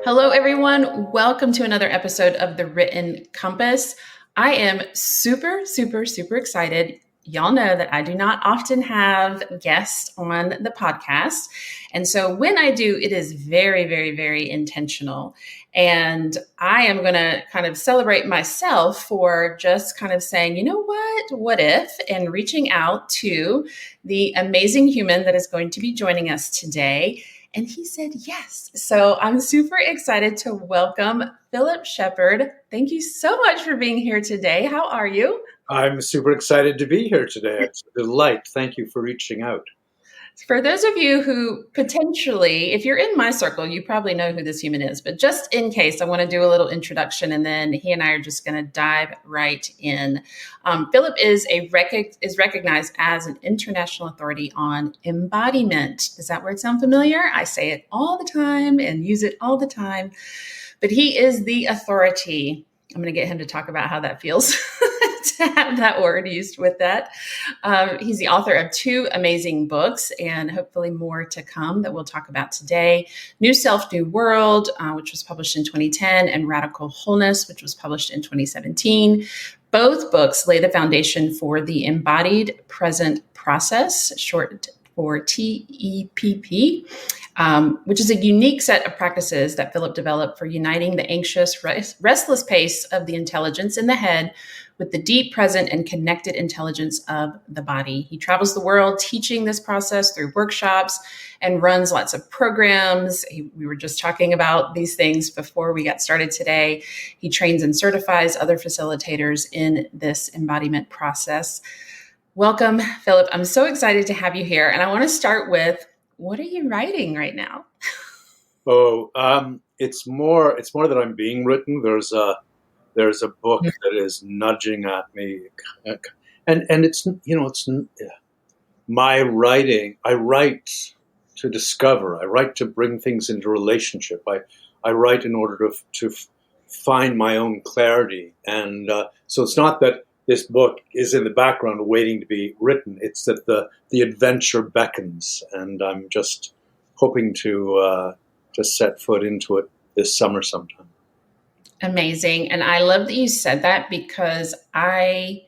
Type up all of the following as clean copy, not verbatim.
Hello, everyone. Welcome to another episode of The Written Compass. I am super excited. Y'all know that I do not often have guests on the podcast. And so when I do, it is very intentional. And I am going to kind of celebrate myself for just kind of saying, you know what if, and reaching out to the amazing human that is going to be joining us today. And he said yes. So I'm super excited to welcome Philip Shepard. Thank you so much for being here today. How are you? I'm super excited to be here today. It's a delight. Thank you for reaching out. For those of you who potentially, if you're in my circle, you probably know who this human is. But just in case, I want to do a little introduction, and then he and I are just going to dive right in. Philip is recognized as an international authority on embodiment. Does that word sound familiar? I say it all the time and use it all the time. But he is the authority. I'm going to get him to talk about how that feels to have that word used with that. He's the author of 2 amazing books and hopefully more to come that we'll talk about today. New Self, New World, which was published in 2010, and Radical Wholeness, which was published in 2017. Both books lay the foundation for the embodied present process, short for TEPP, which is a unique set of practices that Philip developed for uniting the anxious, restless pace of the intelligence in the head with the deep, present, and connected intelligence of the body. He travels the world teaching this process through workshops and runs lots of programs. We were just talking about these things before we got started today. He trains and certifies other facilitators in this embodiment process. Welcome, Philip. I'm so excited to have you here. And I want to start with, what are you writing right now? It's more that I'm being written. There's a book that is nudging at me, and it's my writing. I write to discover. I write to bring things into relationship. I write in order to find my own clarity, and so it's not that this book is in the background waiting to be written. It's that the adventure beckons, and I'm just hoping to set foot into it this summer sometime. Amazing. And I love that you said that, because I,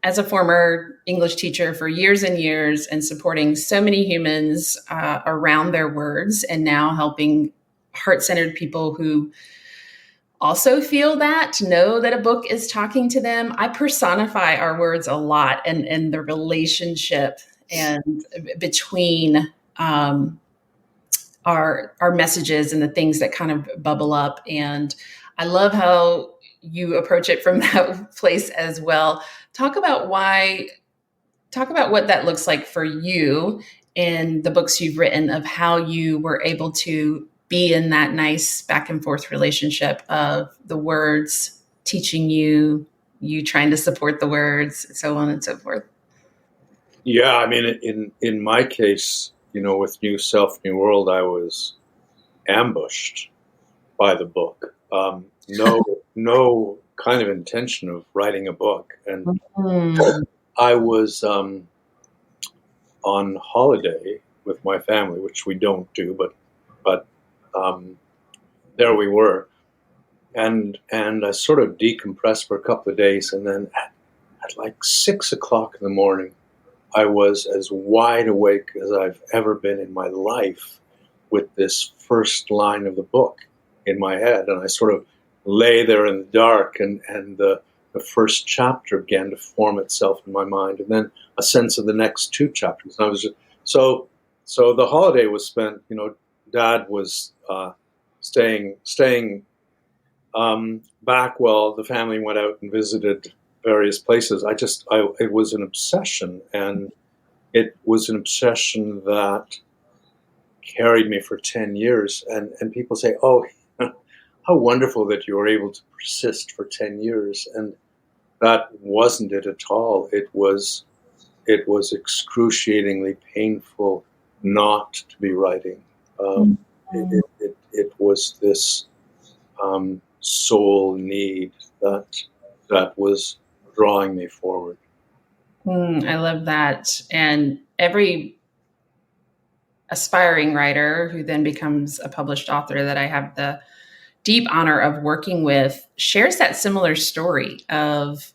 as a former English teacher for years and years and supporting so many humans around their words, and now helping heart-centered people who also feel that, know that a book is talking to them, I personify our words a lot, and the relationship and between our messages and the things that kind of bubble up. And I love how you approach it from that place as well. Talk about what that looks like for you in the books you've written, of how you were able to be in that nice back and forth relationship of the words teaching you trying to support the words, so on and so forth. Yeah, I mean, in my case, with New Self, New World, I was ambushed by the book. No kind of intention of writing a book, and I was on holiday with my family, which we don't do, but there we were, and I sort of decompressed for a couple of days, and then at like 6 o'clock in the morning, I was as wide awake as I've ever been in my life, with this first line of the book in my head. And I sort of lay there in the dark, and the first chapter began to form itself in my mind, and then a sense of the next 2 chapters. And I was just, so the holiday was spent, Dad was staying back while the family went out and visited various places. It was an obsession, and it was an obsession that carried me for 10 years. And people say, oh, how wonderful that you were able to persist for 10 years. And that wasn't it at all. It was excruciatingly painful not to be writing. It was this soul need that was drawing me forward. I love that. And every aspiring writer who then becomes a published author that I have the deep honor of working with, shares that similar story of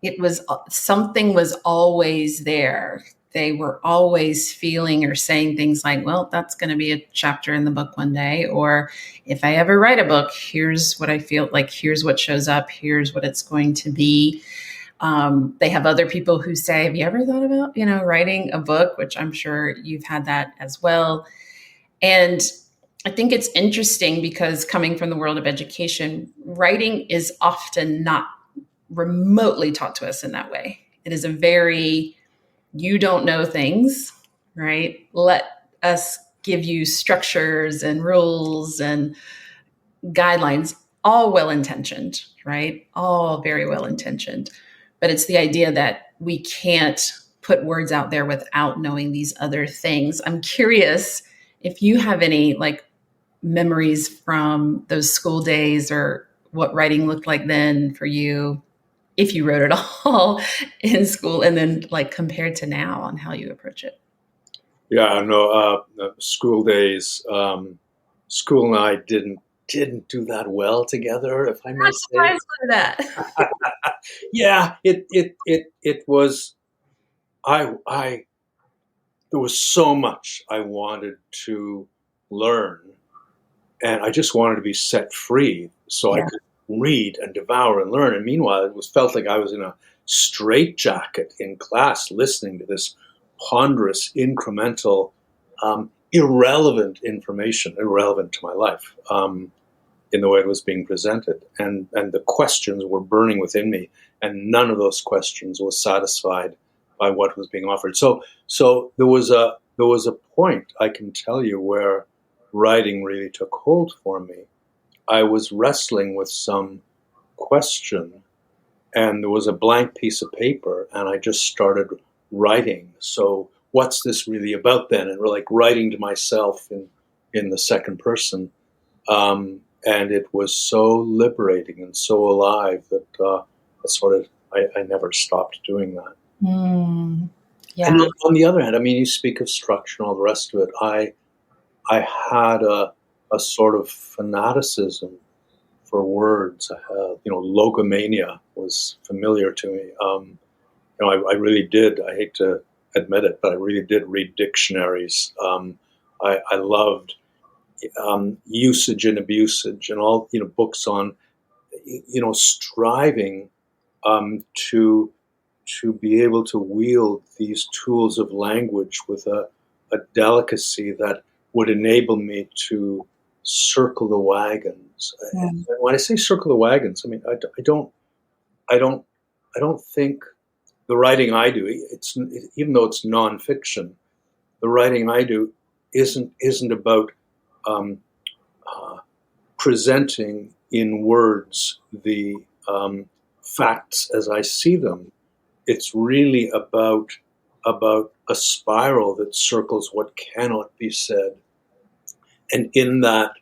it was something was always there. They were always feeling or saying things like, well, that's going to be a chapter in the book one day. Or if I ever write a book, here's what I feel like, here's what shows up, here's what it's going to be. They have other people who say, have you ever thought about, writing a book, which I'm sure you've had that as well. And I think it's interesting because coming from the world of education, writing is often not remotely taught to us in that way. It is a very, you don't know things, right? Let us give you structures and rules and guidelines, all well intentioned, right? All very well intentioned. But it's the idea that we can't put words out there without knowing these other things. I'm curious if you have any like memories from those school days or what writing looked like then for you, if you wrote it all in school, and then like compared to now on how you approach it. Yeah, no, school days. School and I didn't do that well together, if I may Not say. surprised by that. Yeah, it was. I there was so much I wanted to learn, and I just wanted to be set free so I Yeah. could read and devour and learn. And meanwhile, it was felt like I was in a straitjacket in class, listening to this ponderous, incremental, irrelevant information, irrelevant to my life, in the way it was being presented. And the questions were burning within me, and none of those questions was satisfied by what was being offered. So there was a point, I can tell you, where writing really took hold for me. I was wrestling with some question, and there was a blank piece of paper, and I just started writing. So what's this really about then? And like writing to myself in the second person. And it was so liberating and so alive that I never stopped doing that. Mm, And yeah. on the other hand, I mean, you speak of structure and all the rest of it. I had a sort of fanaticism for words. I had, logomania was familiar to me. I really did. I hate to admit it, but I really did read dictionaries. I loved usage and abusage, and all books on striving to be able to wield these tools of language with a delicacy that would enable me to circle the wagons. Mm. And when I say circle the wagons, I mean I don't I don't think the writing I do, even though it's nonfiction, the writing I do isn't about um, uh, presenting in words the facts as I see them. It's really about a spiral that circles what cannot be said, and in that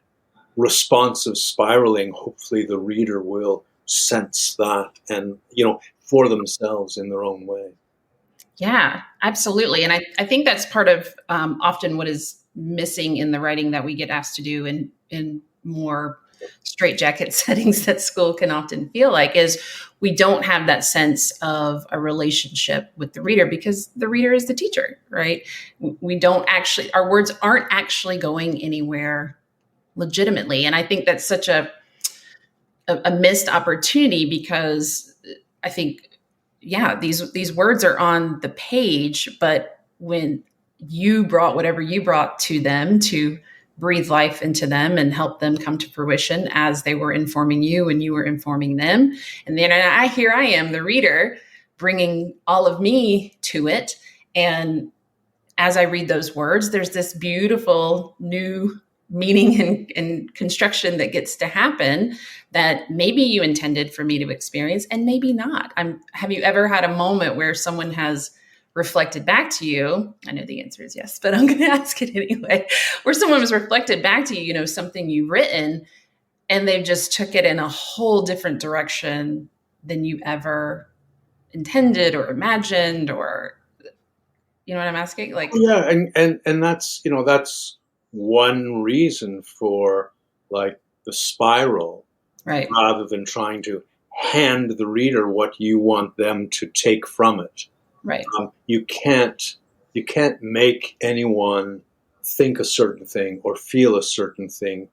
responsive spiraling, hopefully the reader will sense that, and for themselves in their own way. Yeah, absolutely. And I think that's part of often what is missing in the writing that we get asked to do in more straitjacket settings that school can often feel like is we don't have that sense of a relationship with the reader because the reader is the teacher, right? We don't actually, our words aren't actually going anywhere legitimately. And I think that's such a missed opportunity because I think, yeah, these words are on the page, but when you brought whatever you brought to them to breathe life into them and help them come to fruition as they were informing you and you were informing them, and then I am the reader bringing all of me to it, and as I read those words, there's this beautiful new meaning and construction that gets to happen that maybe you intended for me to experience and maybe not. Have you ever had a moment where someone has reflected back to you? I know the answer is yes, but I'm going to ask it anyway. Where someone has reflected back to you, something you've written, and they just took it in a whole different direction than you ever intended or imagined or You know what I'm asking? Like, Yeah, and that's, that's one reason for, like, the spiral, right, rather than trying to hand the reader what you want them to take from it. right. You can't make anyone think a certain thing or feel a certain thing.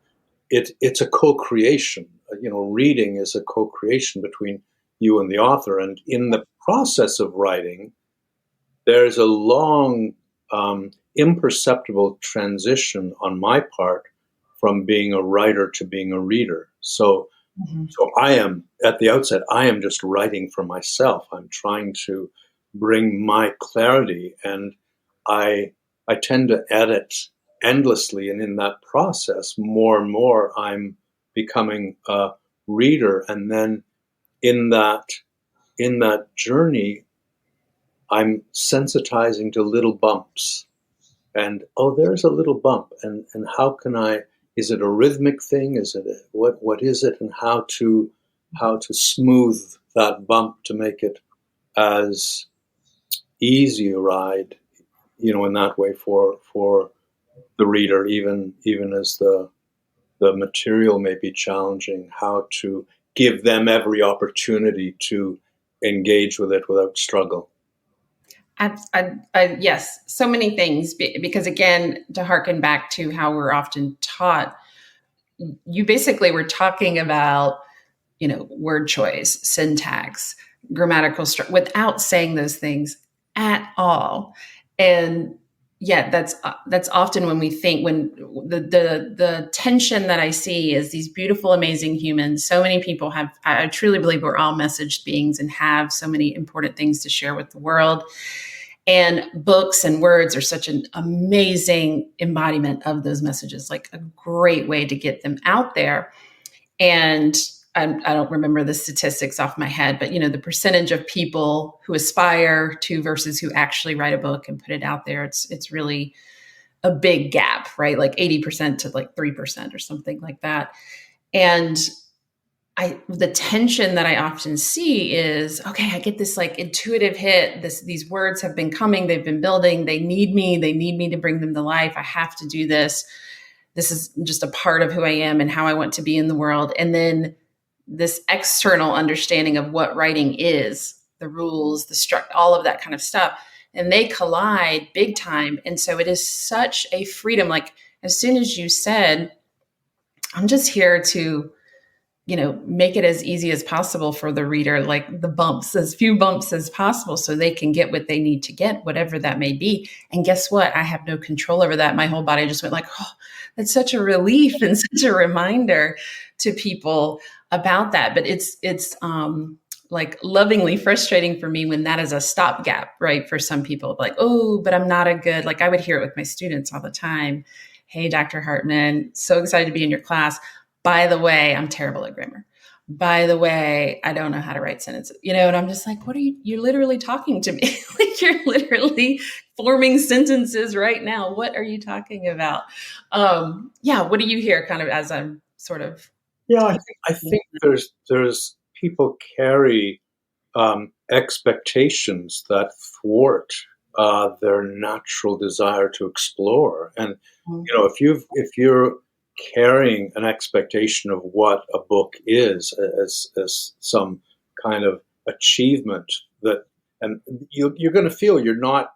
It's a co-creation. Reading is a co-creation between you and the author, and in the process of writing, there's a long, imperceptible transition on my part from being a writer to being a reader. Mhm. So I am, at the outset, I am just writing for myself. I'm trying to bring my clarity, and I I tend to edit endlessly, and in that process, more and more, I'm becoming a reader, and then in that in that journey, I'm sensitizing to little bumps, and, oh, there's a little bump, and how can I? Is it a rhythmic thing? Is it what is it? And how to smooth that bump to make it as easy a ride, in that way, for the reader, even as the material may be challenging. How to give them every opportunity to engage with it without struggle. Yes, so many things because again, to harken back to how we're often taught, you basically were talking about, word choice, syntax, grammatical structure without saying those things at all. And yeah, that's often when we think when the tension that I see is these beautiful, amazing humans. So many people have. I truly believe we're all messaged beings and have so many important things to share with the world. And books and words are such an amazing embodiment of those messages, like a great way to get them out there. And I don't remember the statistics off my head, but the percentage of people who aspire to versus who actually write a book and put it out there, it's really a big gap, right? Like 80% to like 3% or something like that. And the tension that I often see is, okay, I get this like intuitive hit. These words have been coming, they've been building, they need me to bring them to life. I have to do this. This is just a part of who I am and how I want to be in the world. And then this external understanding of what writing is, the rules, the structure, all of that kind of stuff. And they collide big time. And so it is such a freedom. Like as soon as you said, I'm just here to make it as easy as possible for the reader, like the bumps, as few bumps as possible, so they can get what they need to get, whatever that may be. And guess what? I have no control over that. My whole body just went like, oh, that's such a relief and such a reminder to people about that. But it's like lovingly frustrating for me when that is a stopgap, right? For some people, like, oh, but I'm not a good, like I would hear it with my students all the time. Hey, Dr. Hartman, so excited to be in your class. By the way, I'm terrible at grammar. By the way, I don't know how to write sentences, and I'm just like, what are you're literally talking to me. Like you're literally forming sentences right now. What are you talking about? Yeah. What do you hear kind of as I'm sort of Yeah, I talking? think I think there's people carry, expectations that thwart, their natural desire to explore. And if you're carrying an expectation of what a book is, as some kind of achievement, that and you're going to feel you're not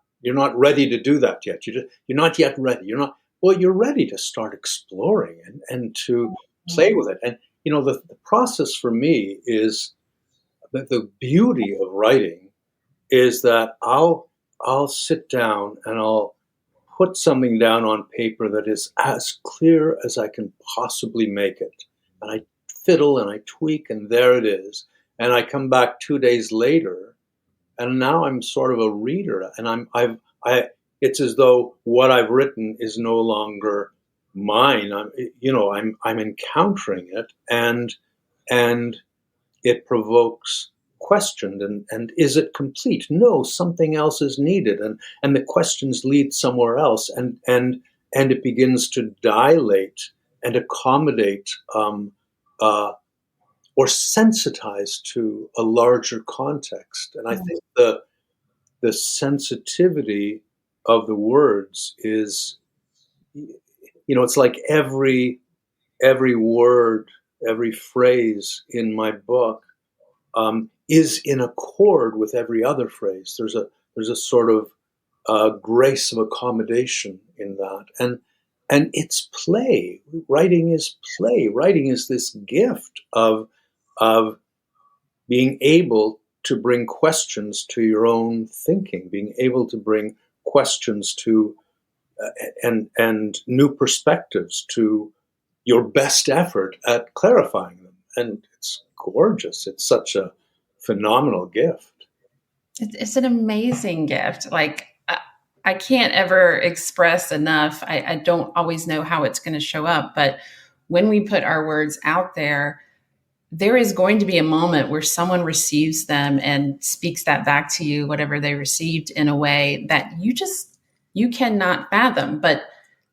ready to do that yet. You're not yet ready. You're ready to start exploring, and to play with it. And the process for me is that the beauty of writing is that I'll sit down and I'll put something down on paper that is as clear as I can possibly make it. And I fiddle and I tweak, and there it is. And I come back 2 days later, and now I'm sort of a reader, and it's as though what I've written is no longer mine. I'm encountering it, and it provokes question, and is it complete? No, something else is needed, and the questions lead somewhere else, and it begins to dilate and accommodate, uh, or sensitize to a larger context. And I think the sensitivity of the words is, it's like every word, every phrase in my book is in accord with every other phrase. There's a sort of grace of accommodation in that, and it's play. Writing is play. Writing is this gift of being able to bring questions to your own thinking, being able to bring questions to and new perspectives to your best effort at clarifying them. And it's gorgeous. It's such a phenomenal gift. It's an amazing gift. Like, I can't ever express enough. I don't always know how it's going to show up, but when we put our words out there is going to be a moment where someone receives them and speaks that back to you, whatever they received, in a way that you cannot fathom. But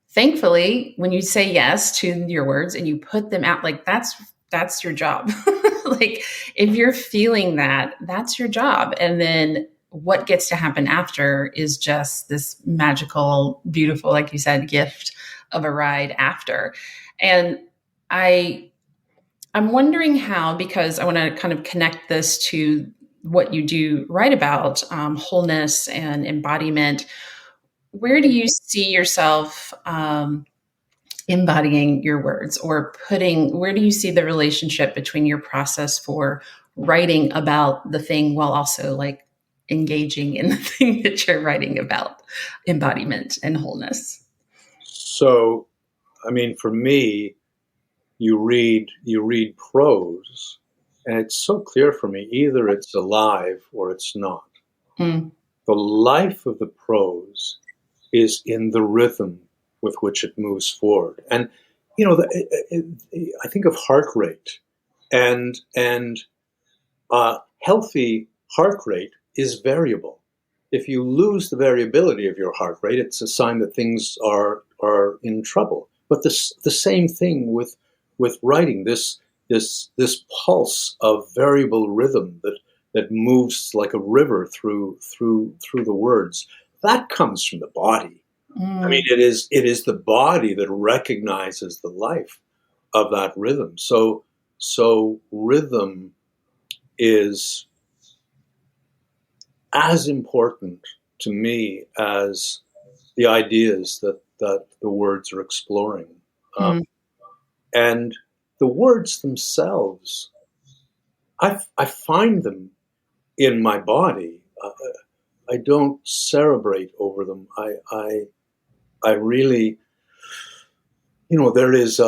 thankfully, when you say yes to your words and you put them out, like, that's your job. Like, if you're feeling that, that's your job. And then what gets to happen after is just this magical, beautiful, like you said, gift of a ride after. And I I'm wondering how, because I want to kind of connect this to what you do write about, wholeness and embodiment. Where do you see yourself embodying your words, or where do you see the relationship between your process for writing about the thing while also like engaging in the thing that you're writing about, embodiment and wholeness? So, I mean, for me, you read prose, and it's so clear for me. Either it's alive or it's not. Mm, The life of the prose is in the rhythm with which it moves forward. And I think of heart rate, and healthy heart rate is variable. If you lose the variability of your heart rate, it's a sign that things are in trouble. But the same thing with writing. This pulse of variable rhythm that moves like a river through the words, that comes from the body. I mm, mean, it is the body that recognizes the life of that rhythm. So rhythm is as important to me as the ideas that the words are exploring. Um, mm, and the words themselves, I find them in my body. I don't cerebrate over them. I really, there is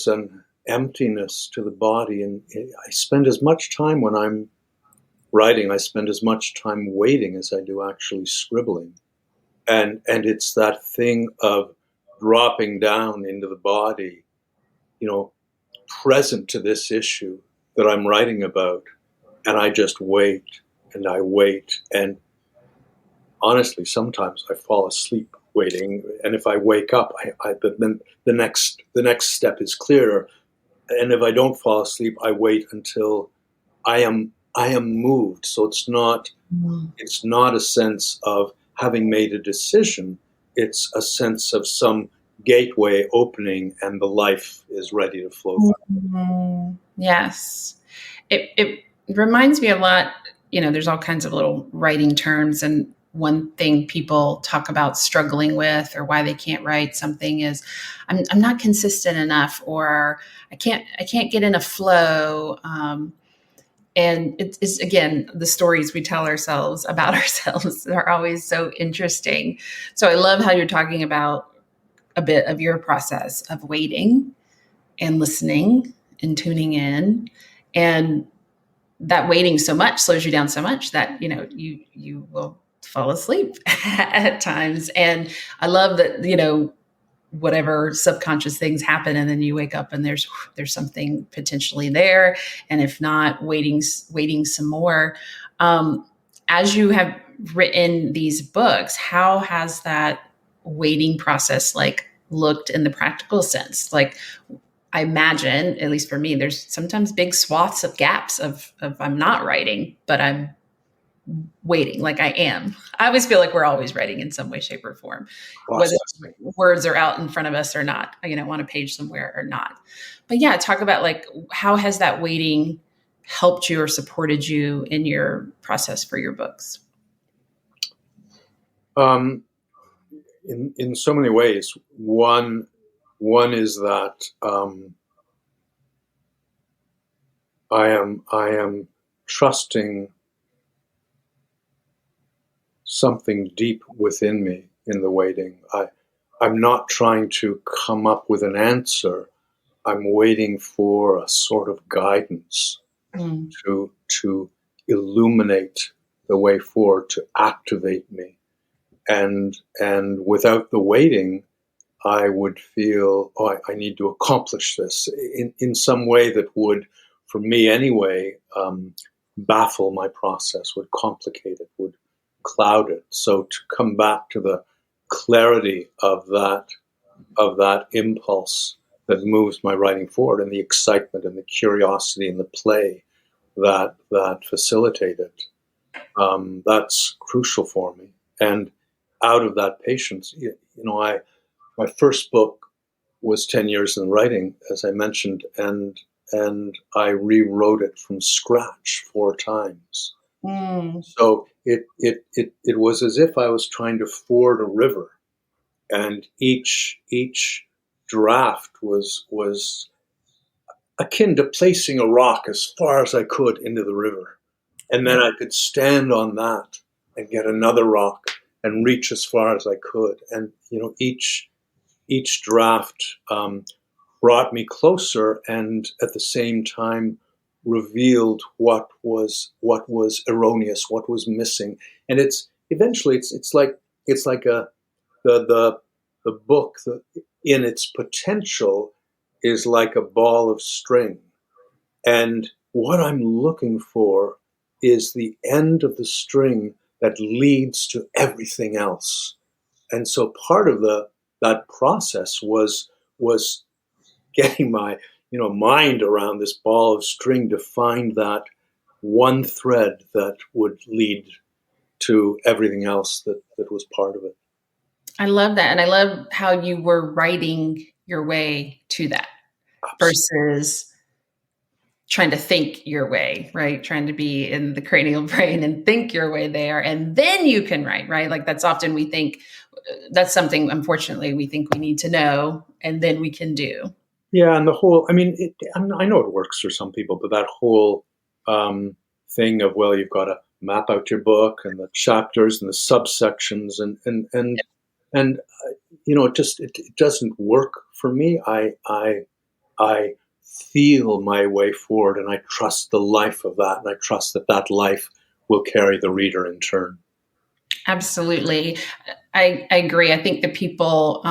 an emptiness to the body, and I spend as much time when I'm writing. I spend as much time waiting as I do actually scribbling, and it's that thing of dropping down into the body, you know, present to this issue that I'm writing about, and I just wait and I wait, and honestly, sometimes I fall asleep waiting, and if I wake up, then the next step is clearer, and if I don't fall asleep, I wait until I am moved. So mm. it's not a sense of having made a decision. It's a sense of some gateway opening, and the life is ready to flow through. Mhm. Yes. It reminds me a lot, there's all kinds of little writing terms, and one thing people talk about struggling with, or why they can't write something, is I'm not consistent enough, or I can't get in a flow. And it's, again, the stories we tell ourselves about ourselves are always so interesting. So I love how you're talking about a bit of your process of waiting and listening and tuning in, and that waiting so much slows you down so much that you will fall asleep at times. And I love that, whatever subconscious things happen, and then you wake up and there's something potentially there, and if not, waiting some more. um, as you have written these books, how has that waiting process like looked in the practical sense? Like, I imagine, at least for me, there's sometimes big swaths of gaps of I'm not writing, but I'm waiting like I am. I always feel like we're always writing in some way, shape, or form, whether Processing. words are out in front of us or not, on a page somewhere or not. But yeah, talk about like how has that waiting helped you or supported you in your process for your books? Um, in so many ways. One is that I am trusting something deep within me in the waiting. I'm not trying to come up with an answer. I'm waiting for a sort of guidance Mm. to illuminate the way forward, to activate me. And without the waiting, I would feel, oh, I need to accomplish this in some way that would, for me anyway, baffle my process, would complicate it, would cloud it. So to come back to the clarity of that impulse that moves my writing forward, and the excitement and the curiosity and the play that facilitate it, that's crucial for me. And out of that patience, I my first book was 10 years in writing, as I mentioned, and I rewrote it from scratch 4 times. Mm. So it was as if I was trying to ford a river, and each draft was akin to placing a rock as far as I could into the river, and then Right. I could stand on that and get another rock and reach as far as I could, and each draft brought me closer, and at the same time revealed what was erroneous, what was missing. And it's eventually it's like a the the book in its potential is like a ball of string, and what I'm looking for is the end of the string that leads to everything else. And so part of the that process was getting my mind around this ball of string to find that one thread that would lead to everything else that was part of it. I love that. And I love how you were writing your way to that Absolutely. versus trying to think your way, right? Trying to be in the cranial brain and think your way there. And then you can write, right? Like that's often we think that's something, unfortunately, we think we need to know and then we can do. Yeah, and the whole, I mean, I know it works for some people, but that whole um, thing of, well, you've got to map out your book and the chapters and the subsections, and it doesn't work for me. I feel my way forward, and I trust the life of that, and I trust that that life will carry the reader in turn. Absolutely. I agree. I think the people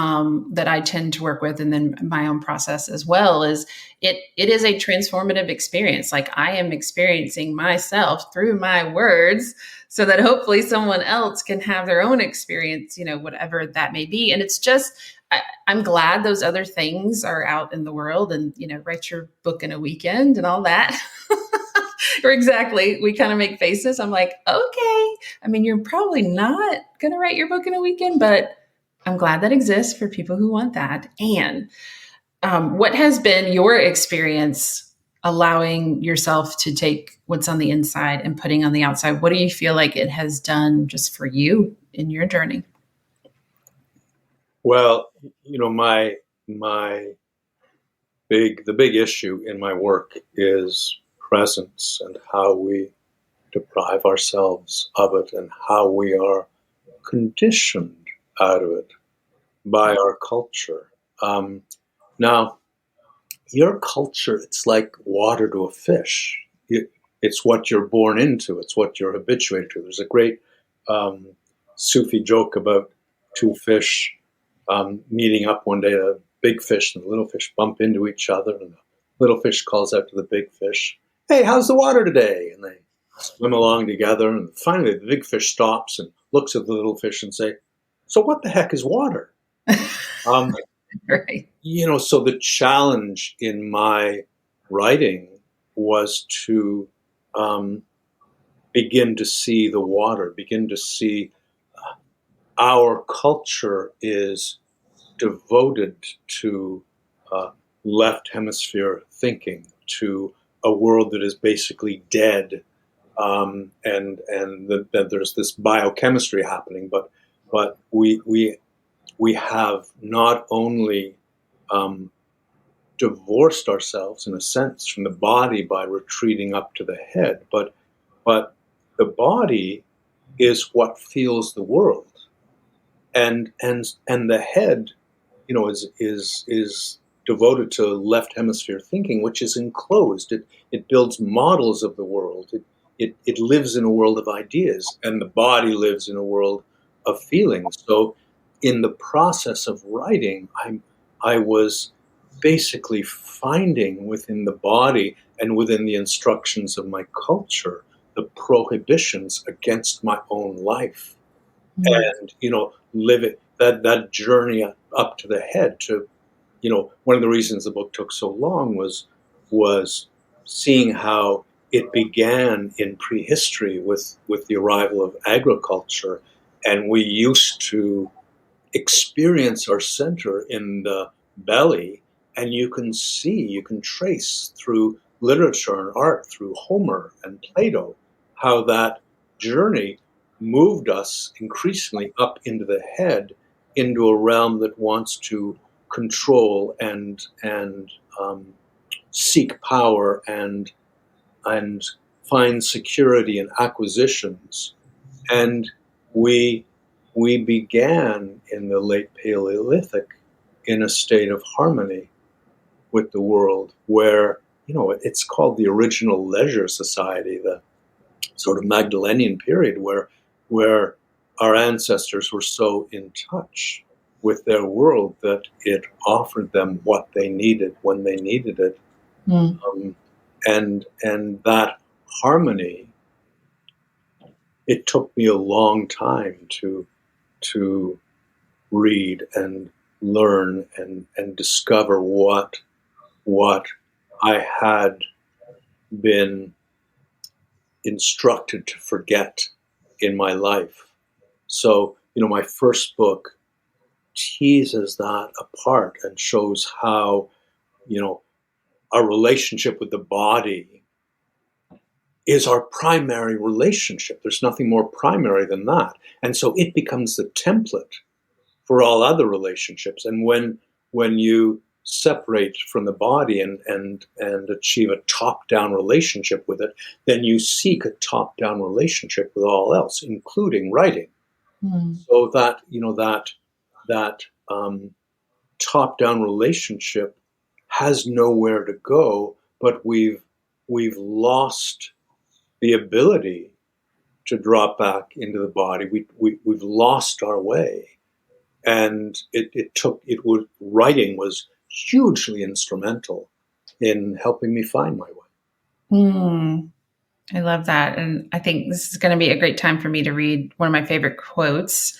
that I tend to work with, and then my own process as well, is it is a transformative experience. Like I am experiencing myself through my words, so that hopefully someone else can have their own experience, whatever that may be. And it's just, I'm glad those other things are out in the world, and write your book in a weekend and all that. Or exactly, we kind of make faces. I'm like, okay. I mean, you're probably not going to write your book in a weekend, but I'm glad that exists for people who want that. And what has been your experience allowing yourself to take what's on the inside and putting on the outside? What do you feel like it has done just for you in your journey? Well, my the big issue in my work is presence, and how we deprive ourselves of it, and how we are conditioned out of it by our culture. Um, Now, your culture, it's like water to a fish. It's what you're born into, it's what you're habituated to. There's a great um, Sufi joke about two fish meeting up one day. The big fish and the little fish bump into each other, and the little fish calls out to the big fish, "Hey, how's the water today?" And they swim along together, and finally the big fish stops and looks at the little fish and say, "So what the heck is water?" Um, Right. so the challenge in my writing was to um, begin to see the water, begin to see our culture is devoted to uh, left hemisphere thinking, to a world that is basically dead, and that there's this biochemistry happening, but we have not only um, divorced ourselves in a sense from the body by retreating up to the head, but the body is what feels the world, and the head, is devoted to left hemisphere thinking, which is enclosed. It builds models of the world. It lives in a world of ideas, and the body lives in a world of feelings. So, in the process of writing, I was basically finding within the body and within the instructions of my culture the prohibitions against my own life, Mm. and live it, that journey up to the head. To one of the reasons the book took so long was seeing how it began in prehistory with the arrival of agriculture, and we used to experience our center in the belly, and you can trace through literature and art, through Homer and Plato, how that journey moved us increasingly up into the head, into a realm that wants to control and seek power and find security in acquisitions. And we we began in the late Paleolithic in a state of harmony with the world, where it's called the original leisure society, the sort of Magdalenian period, where our ancestors were so in touch with their world that it offered them what they needed when they needed it, Mm. um, and that harmony. It took me a long time to read and learn and discover what I had been instructed to forget in my life. So, my first book teases that apart and shows how, you know, our relationship with the body is our primary relationship. There's nothing more primary than that. And so it becomes the template for all other relationships. And when you separate from the body and achieve a top-down relationship with it, then you seek a top-down relationship with all else, including writing. Mm. So that top-down relationship has nowhere to go, but we've lost the ability to drop back into the body. We've lost our way, and it was writing was hugely instrumental in helping me find my way. Mm. I love that. And I think this is going to be a great time for me to read one of my favorite quotes,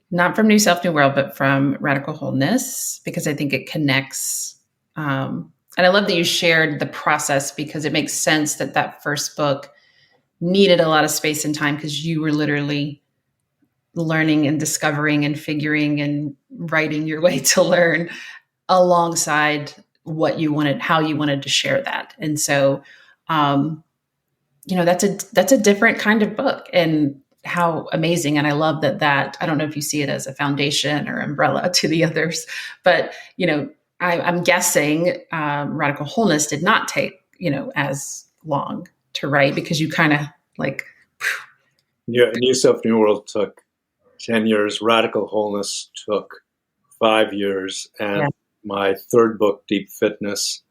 not from New Self, New World, but from Radical Wholeness, because I think it connects. And I love that you shared the process, because it makes sense that that first book needed a lot of space and time, because you were literally learning and discovering and figuring and writing your way to learn alongside what you wanted, how you wanted to share that. And so, um, that's a different kind of book, and how amazing. And I love that I don't know if you see it as a foundation or umbrella to the others, but I'm guessing Radical Wholeness did not take as long to write, because you kind of like. Yeah, New Self, New World took 10 years. Radical Wholeness took 5 years, Yeah. and my third book, Deep Fitness,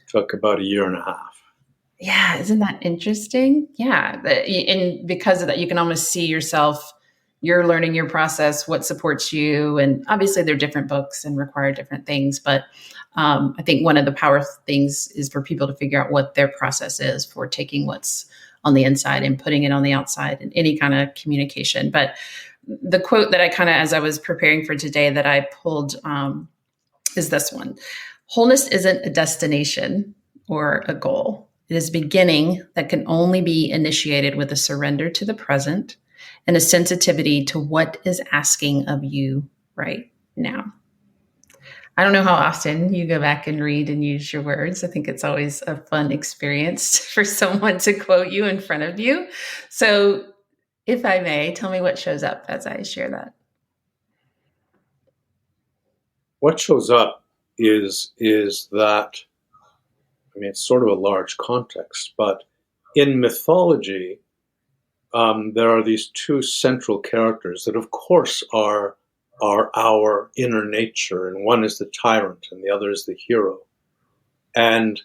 took about a year and a half. Yeah, isn't that interesting? Yeah, and because of that, you can almost see yourself. You're learning your process, what supports you, and obviously they're different books and require different things. But I think one of the power things is for people to figure out what their process is for taking what's on the inside and putting it on the outside in any kind of communication. But the quote that I kind of, as I was preparing for today, that I pulled is this one: "Wholeness isn't a destination or a goal. It is beginning that can only be initiated with a surrender to the present and a sensitivity to what is asking of you right now. I don't know how often you go back and read and use your words. I think it's always a fun experience for someone to quote you in front of you. So, if I may, tell me what shows up as I share that. What shows up is that, I mean, it's sort of a large context, but in mythology, there are these two central characters that, of course, are our inner nature, and one is the tyrant, and the other is the hero. And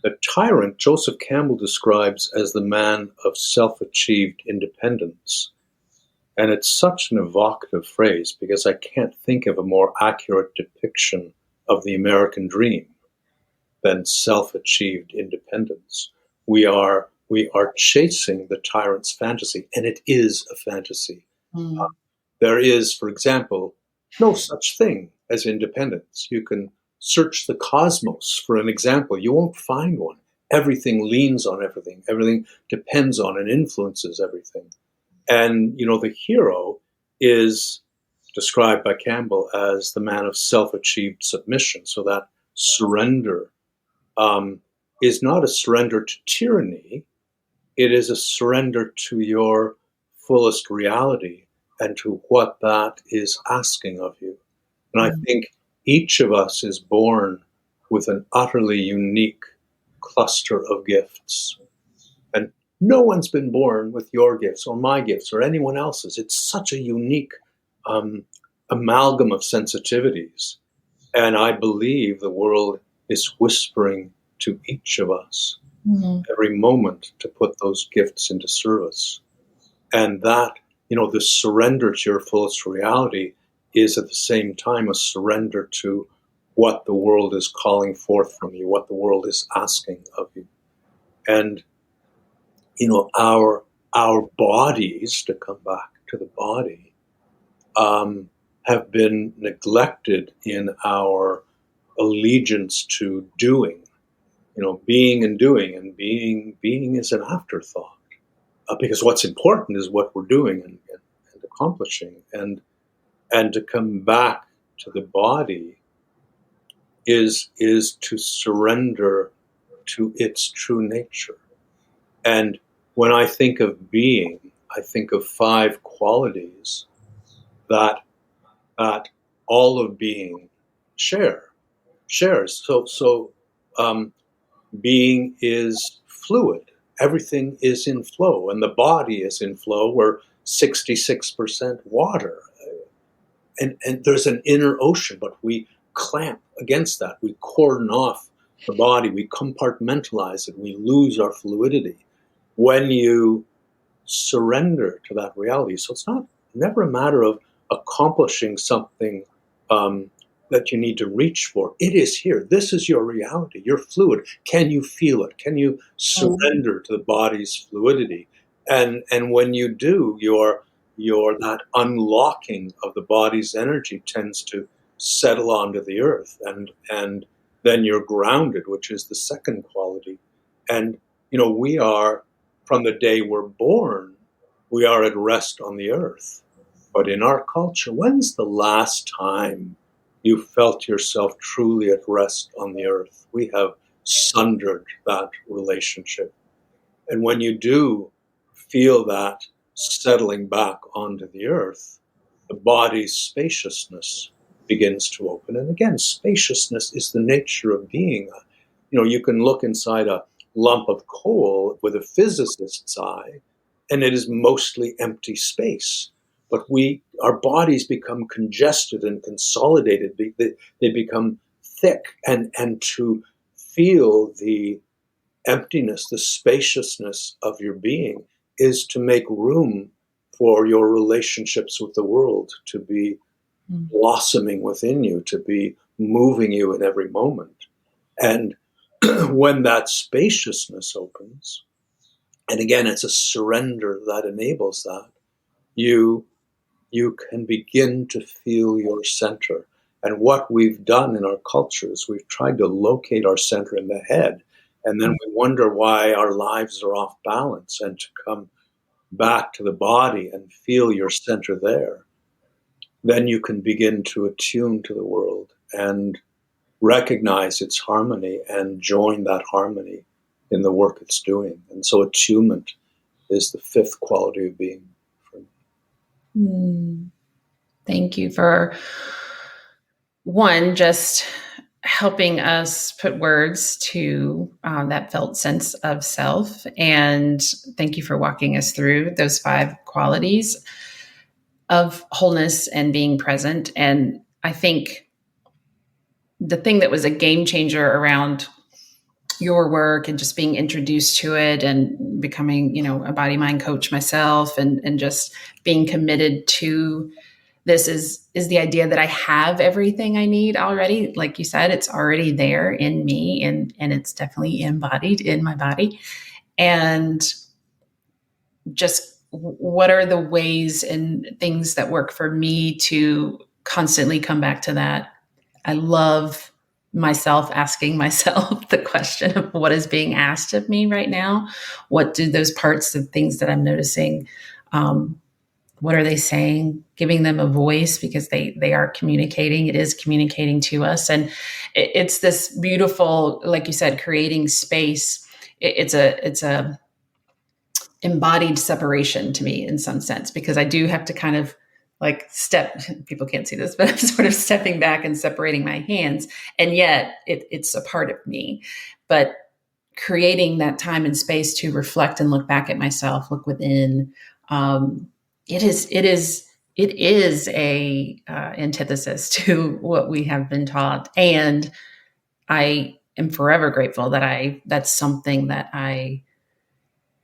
the tyrant, Joseph Campbell describes as the man of self-achieved independence. And it's such an evocative phrase because I can't think of a more accurate depiction of the American dream than self-achieved independence. We are chasing the tyrant's fantasy, and it is a fantasy. Mm. There is, for example, no such thing as independence. You can search the cosmos for an example. You won't find one. Everything leans on everything. Everything depends on and influences everything. And, the hero is described by Campbell as the man of self-achieved submission. So that surrender um, is not a surrender to tyranny. It is a surrender to your fullest reality and to what that is asking of you. And I Mm. think each of us is born with an utterly unique cluster of gifts. And no one's been born with your gifts or my gifts or anyone else's. It's such a unique um, amalgam of sensitivities. And I believe the world is whispering to each of us Mm. every moment to put those gifts into service. And that, the surrender to your fullest reality is at the same time a surrender to what the world is calling forth from you, what the world is asking of you. And, our bodies, to come back to the body, have been neglected in our allegiance to doing, being and doing, and being is an afterthought. Because what's important is what we're doing and accomplishing, and to come back to the body is to surrender to its true nature. And when I think of being, I think of 5 qualities that that all of being shares. So um, being is fluid. Everything is in flow, and the body is in flow. We're 66% water, and there's an inner ocean, but we clamp against that. We cordon off the body. We compartmentalize it. We lose our fluidity when you surrender to that reality. So it's never a matter of accomplishing something um, that you need to reach for. It is here. This is your reality. You're fluid. Can you feel it? Can you surrender to the body's fluidity? And when you do, your that unlocking of the body's energy tends to settle onto the earth, and then you're grounded, which is the second quality. And we are, from the day we're born, we are at rest on the earth. But in our culture, when's the last time you felt yourself truly at rest on the earth? We have sundered that relationship. And when you do feel that settling back onto the earth, the body's spaciousness begins to open. And again, spaciousness is the nature of being. You can look inside a lump of coal with a physicist's eye, and it is mostly empty space. But our bodies become congested and consolidated. They become thick, and to feel the emptiness, the spaciousness of your being, is to make room for your relationships with the world to be Mm. blossoming within you, to be moving you in every moment. And when that spaciousness opens, and again, it's a surrender that enables that, you you can begin to feel your center. And what we've done in our culture is we've tried to locate our center in the head, And then we wonder why our lives are off balance, and to come back to the body and feel your center there, then you can begin to attune to the world and recognize its harmony and join that harmony in the work it's doing. And so attunement is the fifth quality of being for me. Thank you for one, just helping us put words to that felt sense of self. And thank you for walking us through those five qualities of wholeness and being present. And I think the thing that was a game changer around your work and just being introduced to it and becoming, a body mind coach myself, and just being committed to this is the idea that I have everything I need already. Like you said, it's already there in me, and it's definitely embodied in my body. And just what are the ways and things that work for me to constantly come back to that? I love myself asking myself the question of what is being asked of me right now. What do those parts of things that I'm noticing, what are they saying? Giving them a voice, because they are communicating. It is communicating to us, and it's this beautiful, like you said, creating space. It's a embodied separation to me in some sense, because I do have to kind of like step. People can't see this, but I'm sort of stepping back and separating my hands, and yet it's a part of me. But creating that time and space to reflect and look back at myself, look within. It is a antithesis to what we have been taught, and I am forever grateful that that's something that I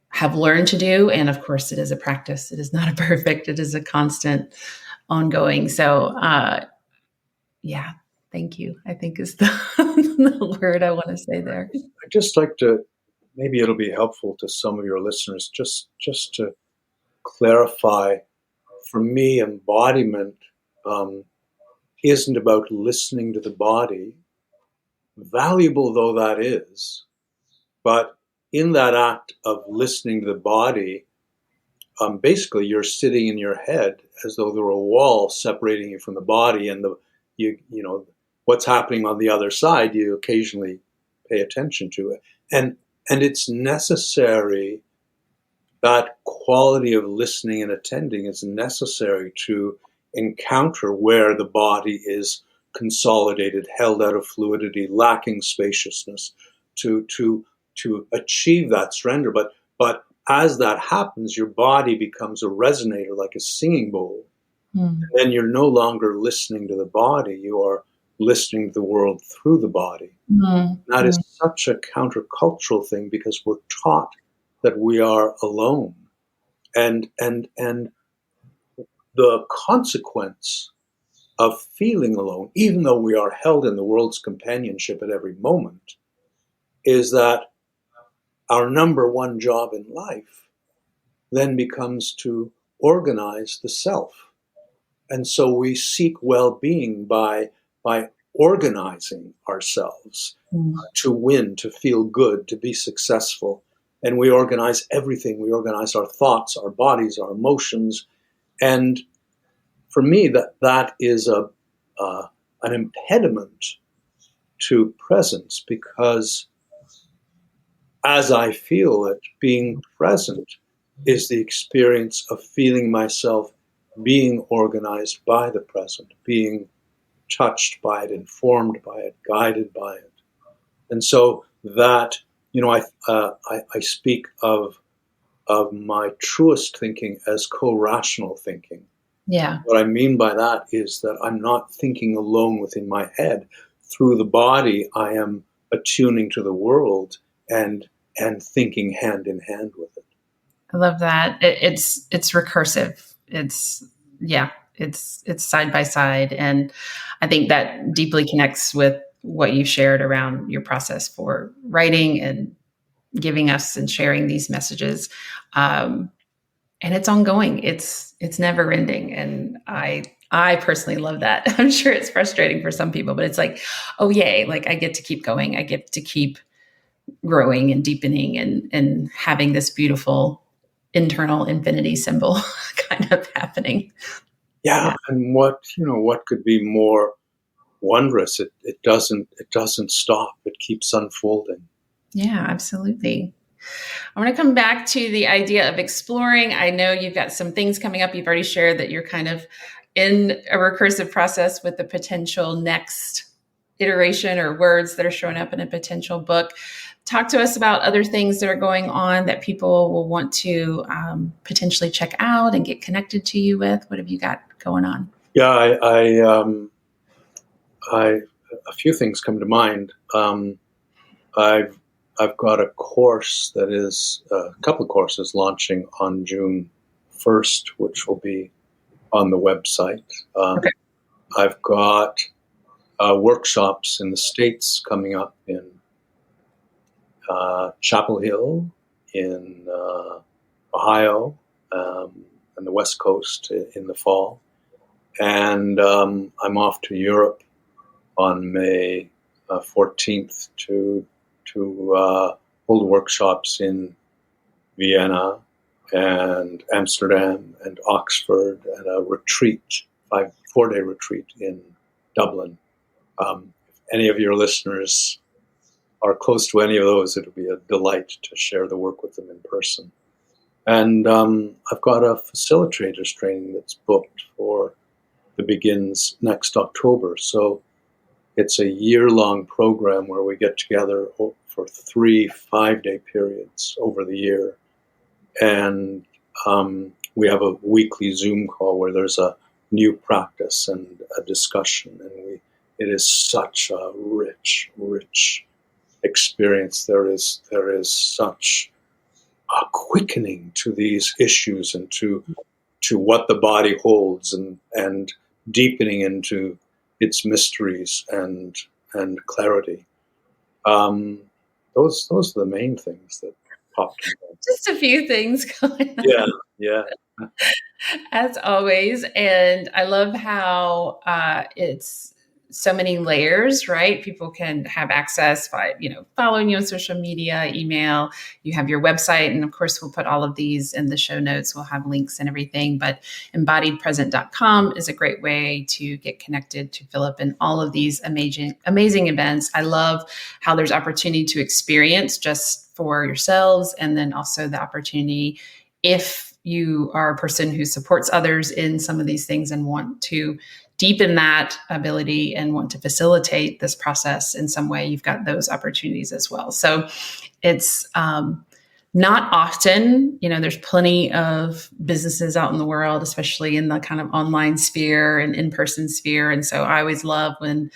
have learned to do. And of course, it is a practice. It is not a perfect. It is a constant, ongoing. So, yeah, thank you, I think is the, the word I want to say there. I'd just like to, maybe it'll be helpful to some of your listeners, just to clarify. For me, embodiment isn't about listening to the body, valuable though that is. But in that act of listening to the body, basically you're sitting in your head as though there were a wall separating you from the body, and what's happening on the other side. You occasionally pay attention to it, and it's necessary. That quality of listening and attending is necessary to encounter where the body is consolidated, held out of fluidity, lacking spaciousness, to achieve that surrender. But as that happens, your body becomes a resonator, like a singing bowl. And then you're no longer listening to the body, you are listening to the world through the body. That is such a countercultural thing, because we're taught that we are alone. And the consequence of feeling alone, even though we are held in the world's companionship at every moment, is that our number one job in life then becomes to organize the self. And so we seek well-being by organizing ourselves, to win, to feel good, to be successful. And we organize everything. We organize our thoughts, our bodies, our emotions. And for me, that is an impediment to presence, because as I feel it, being present is the experience of feeling myself being organized by the present, being touched by it, informed by it, guided by it. And so that, I speak of my truest thinking as co-rational thinking. Yeah. What I mean by that is that I'm not thinking alone within my head. Through the body, I am attuning to the world and thinking hand in hand with it. I love that. It's recursive. It's side by side, and I think that deeply connects with what you shared around your process for writing and giving us and sharing these messages. And it's ongoing. It's never ending, and I personally love that. I'm sure it's frustrating for some people, but it's like, oh yay! Like I get to keep going. I get to keep growing and deepening and having this beautiful internal infinity symbol kind of happening. Yeah, and what could be more wondrous? It doesn't stop. It keeps unfolding. Yeah, absolutely. I want to come back to the idea of exploring. I know you've got some things coming up. You've already shared that you're kind of in a recursive process with the potential next iteration or words that are showing up in a potential book. Talk to us about other things that are going on that people will want to potentially check out and get connected to you with. What have you got going on? Yeah, I a few things come to mind. I've got a course that is a couple of courses launching on June 1st, which will be on the website. Okay. I've got workshops in the States coming up in Chapel Hill, in Ohio, and the West Coast in the fall. And I'm off to Europe on May 14th to hold workshops in Vienna and Amsterdam and Oxford, and a retreat, 4-day retreat in Dublin. If any of your listeners are close to any of those, it'll be a delight to share the work with them in person. And I've got a facilitators training that's booked for that begins next October. So it's a year-long program where we get together for 3 5-day periods over the year. And we have a weekly Zoom call where there's a new practice and a discussion. And it is such a rich, rich experience. There is such a quickening to these issues and to what the body holds, and deepening into its mysteries and clarity. Those are the main things that popped in. Just a few things going on. Yeah, yeah. As always. And I love how it's so many layers, right? People can have access by, following you on social media, email, you have your website. And of course, we'll put all of these in the show notes. We'll have links and everything. But embodiedpresent.com is a great way to get connected to Philip and all of these amazing events. I love how there's opportunity to experience just for yourselves, and then also the opportunity, if you are a person who supports others in some of these things and want to deepen that ability and want to facilitate this process in some way, you've got those opportunities as well. So it's not often, there's plenty of businesses out in the world, especially in the kind of online sphere and in-person sphere. And so I always love when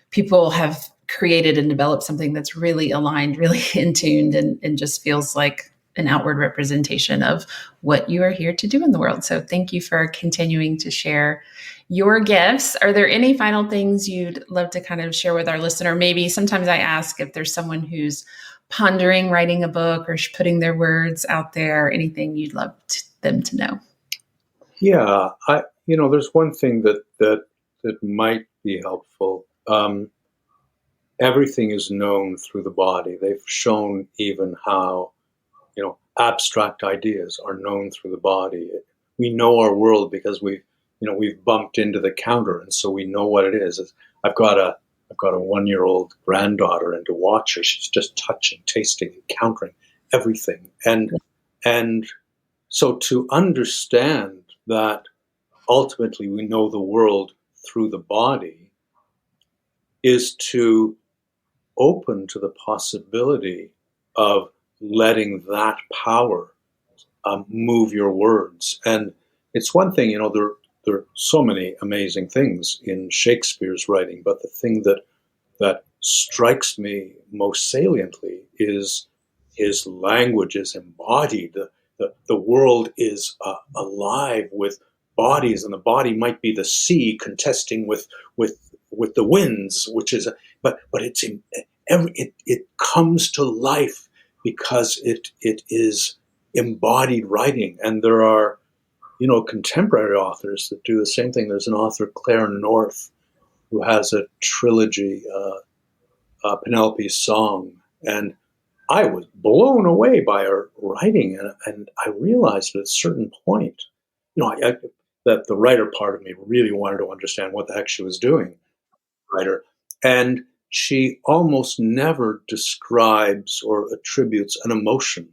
people have created and developed something that's really aligned, really in tuned, and just feels like an outward representation of what you are here to do in the world. So thank you for continuing to share your gifts. Are there any final things you'd love to kind of share with our listener? Maybe sometimes I ask if there's someone who's pondering writing a book or putting their words out there, anything you'd love them to know. Yeah, there's one thing that might be helpful. Everything is known through the body. They've shown even how abstract ideas are known through the body. We know our world because we've bumped into the counter, and so we know what it is. I've got a 1-year-old granddaughter, and to watch her, she's just touching, tasting, encountering everything. And so to understand that ultimately we know the world through the body is to open to the possibility of letting that power move your words. And it's one thing, there are so many amazing things in Shakespeare's writing, but the thing that strikes me most saliently is his language is embodied. The world is alive with bodies, and the body might be the sea contesting with the winds, which is, but it comes to life because it is embodied writing. And there are contemporary authors that do the same thing. There's an author, Claire North, who has a trilogy, Penelope's Song, and I was blown away by her writing, and I realized at a certain point, that the writer part of me really wanted to understand what the heck she was doing, writer. And she almost never describes or attributes an emotion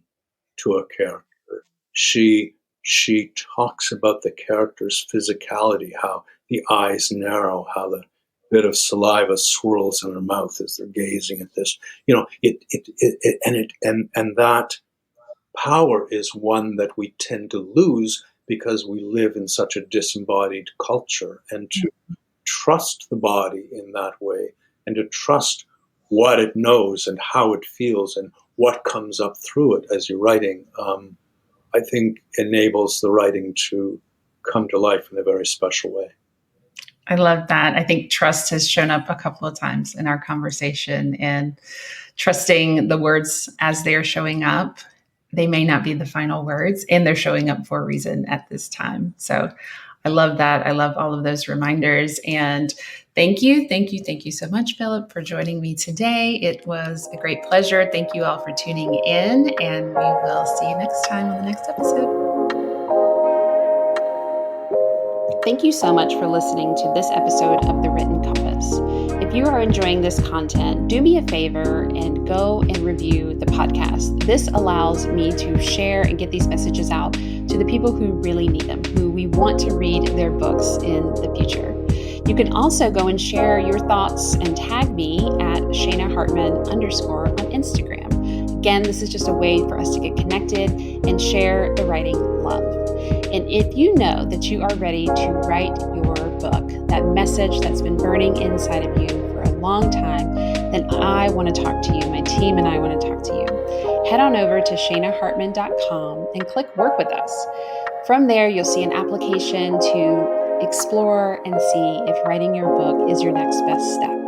to a character. She she talks about the character's physicality, how the eyes narrow, how the bit of saliva swirls in her mouth as they're gazing at this. And that power is one that we tend to lose because we live in such a disembodied culture. And to trust the body in that way, and to trust what it knows and how it feels and what comes up through it as you're writing, I think enables the writing to come to life in a very special way. I love that. I think trust has shown up a couple of times in our conversation, and trusting the words as they are showing up. They may not be the final words, and they're showing up for a reason at this time. So I love that. I love all of those reminders. And thank you so much, Philip, for joining me today. It was a great pleasure. Thank you all for tuning in, and we will see you next time on the next episode. Thank you so much for listening to this episode of The Written Compass. If you are enjoying this content, do me a favor and go and review the podcast. This allows me to share and get these messages out to the people who really need them, who we want to read their books in the future. You can also go and share your thoughts and tag me at Shana Hartman _ on Instagram. Again, this is just a way for us to get connected and share the writing love. And if you know that you are ready to write your book, that message that's been burning inside of you for a long time, then I want to talk to you. My team and I want to talk to you. Head on over to shanahartman.com and click Work with Us. From there, you'll see an application to explore and see if writing your book is your next best step.